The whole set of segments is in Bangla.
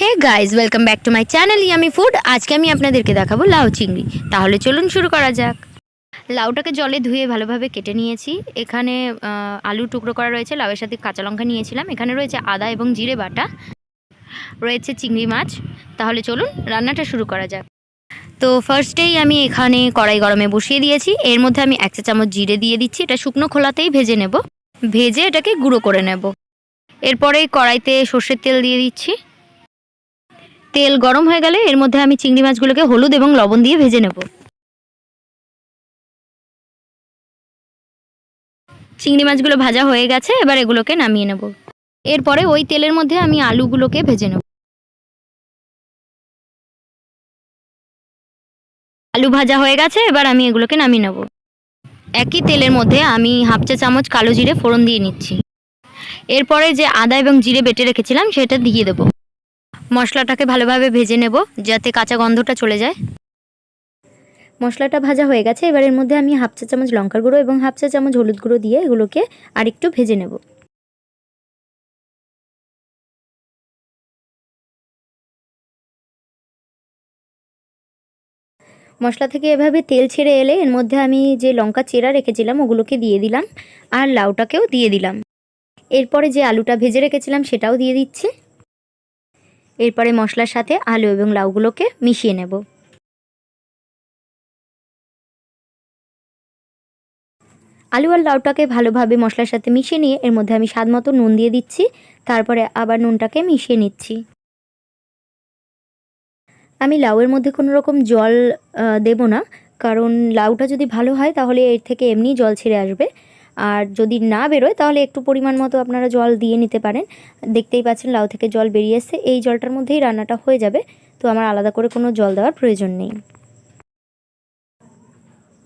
Hey guys, welcome back to my channel Yummy Food. আজকে আমি আপনাদেরকে দেখাবো লাউ চিংড়ি। তাহলে চলুন শুরু করা যাক। লাউটাকে জলে ধুয়ে ভালোভাবে কেটে নিয়েছি। এখানে আলু টুকরো করা রয়েছে, লাউয়ের সাথে কাঁচা লঙ্কা নিয়েছিলাম। এখানে রয়েছে আদা এবং জিরে বাটা, রয়েছে চিংড়ি মাছ। তাহলে চলুন রান্নাটা শুরু করা যাক। তো ফার্স্টেই আমি এখানে কড়াই গরমে বসিয়ে দিয়েছি। এর মধ্যে আমি 1 চা চামচ জিরে দিয়ে দিচ্ছি। এটা শুকনো খোলাতেই ভেজে নেব, ভেজে এটাকে গুঁড়ো করে নেব। এরপরে কড়াইতে সর্ষের তেল দিয়ে দিচ্ছি। তেল গরম হয়ে গেলে এর মধ্যে আমি চিংড়ি মাছগুলোকে হলুদ এবং লবণ দিয়ে ভেজে নেব। চিংড়ি মাছগুলো ভাজা হয়ে গেছে, এবার এগুলোকে নামিয়ে নেব। এরপরে ওই তেলের মধ্যে আমি আলুগুলোকে ভেজে নেব। আলু ভাজা হয়ে গেছে, এবার আমি এগুলোকে নামিয়ে নেব। একই তেলের মধ্যে আমি 1/2 চা চামচ কালো জিরে ফোড়ন দিয়ে নিচ্ছি। এরপরে যে আদা এবং জিরে বেটে রেখেছিলাম সেটা দিয়ে দেব। মশলাটাকে ভালোভাবে ভেজে নেব যাতে কাঁচা গন্ধটা চলে যায়। মশলাটা ভাজা হয়ে গেছে, এবার এর মধ্যে আমি 1/2 চা চামচ লঙ্কার গুঁড়ো এবং 1/2 চা চামচ হলুদ গুঁড়ো দিয়ে এগুলোকে আরেকটু ভেজে নেব। মশলা থেকে এভাবে তেল ছেড়ে এলে এর মধ্যে আমি যে লঙ্কা চেরা রেখেছিলাম ওগুলোকে দিয়ে দিলাম, আর লাউটাকেও দিয়ে দিলাম। এরপরে যে আলুটা ভেজে রেখেছিলাম সেটাও দিয়ে দিচ্ছি। এরপরে মশলার সাথে আলু এবং লাউগুলোকে মিশিয়ে নেব। আলু আর লাউটাকে ভালোভাবে মশলার সাথে মিশিয়ে নিয়ে এর মধ্যে আমি স্বাদ মতো নুন দিয়ে দিচ্ছি। তারপরে আবার নুনটাকে মিশিয়ে নিচ্ছি। আমি লাউয়ের মধ্যে কোনো রকম জল দেব না, কারণ লাউটা যদি ভালো হয় তাহলে এর থেকে এমনি জল ছেড়ে আসবে। আর যদি না বেরোয় তাহলে একটু পরিমাণ মতো আপনারা জল দিয়ে নিতে পারেন। দেখতেই পাচ্ছেন লাউ থেকে জল বেরিয়ে এসছে, এই জলটার মধ্যেই রান্নাটা হয়ে যাবে। তো আমার আলাদা করে কোনো জল দেওয়ার প্রয়োজন নেই।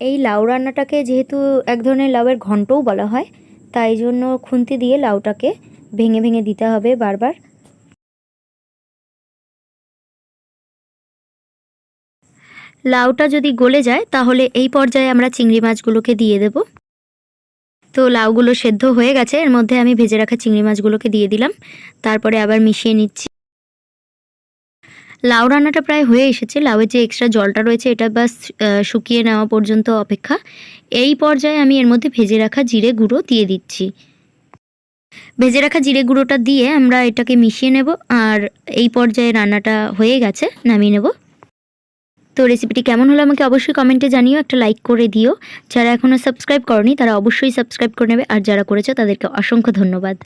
এই লাউ রান্নাটাকে যেহেতু এক ধরনের লাউয়ের ঘন্টও বলা হয়, তাই জন্য খুন্তি দিয়ে লাউটাকে ভেঙে ভেঙে দিতে হবে বারবার। লাউটা যদি গলে যায় তাহলে এই পর্যায়ে আমরা চিংড়ি মাছগুলোকে দিয়ে দেব। তো লাউগুলো সেদ্ধ হয়ে গেছে, এর মধ্যে আমি ভেজে রাখা চিংড়ি মাছগুলোকে দিয়ে দিলাম। তারপরে আবার মিশিয়ে নিচ্ছি। লাউ রান্নাটা প্রায় হয়ে এসেছে। লাউয়ের যে এক্সট্রা জলটা রয়েছে এটা বাস শুকিয়ে নেওয়া পর্যন্ত অপেক্ষা। এই পর্যায়ে আমি এর মধ্যে ভেজে রাখা জিরে গুঁড়ো দিয়ে দিচ্ছি। ভেজে রাখা জিরে গুঁড়োটা দিয়ে আমরা এটাকে মিশিয়ে নেব। আর এই পর্যায়ে রান্নাটা হয়ে গেছে, নামিয়ে নেব। তো রেসিপিটি কেমন হলো আমাকে অবশ্যই কমেন্টে জানিও, একটা লাইক করে দিও। যারা এখনও সাবস্ক্রাইব করনি তারা অবশ্যই সাবস্ক্রাইব করে নেবে, আর যারা করেছো তাদেরকে অসংখ্য ধন্যবাদ।